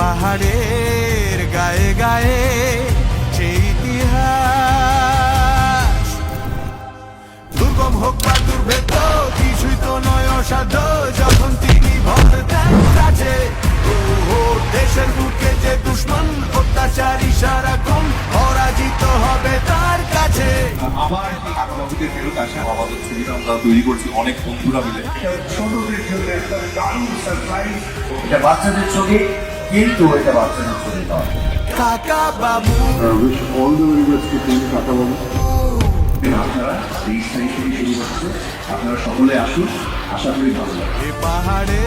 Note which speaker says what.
Speaker 1: পাহাড়ের গায়ে গায়ে সেই ইতিহাস। দুর্গম হোক বা দুর্ভেদ্য কিছুই তো নয় অসাধ্য যখন তিনি ভর দেন কাছে। ও দেশের বুকে যে দুশ্মন অত্যাচারী সারাক্ষণ পরাজিত হবে তার কাছে।
Speaker 2: আবার আগামীতে ফেরত আসা আমাদের ছবিটা আমরা তৈরি করছি অনেক বন্ধুরা মিলে।
Speaker 3: ছোটদের জন্য একটা দারুণ সারপ্রাইজ। এটা বাচ্চাদের ছবি, কিন্তু এটা বাচ্চাদের ছবি নয়।
Speaker 1: কাকা বাবু
Speaker 4: wish all the very best to team কাকা বাবু।
Speaker 3: আপনারা 23 তারিখ থেকে শুরু হচ্ছে, আপনারা সকলে আসুন, আশা করি ভালো লাগবে।
Speaker 1: এ পাহাড়ে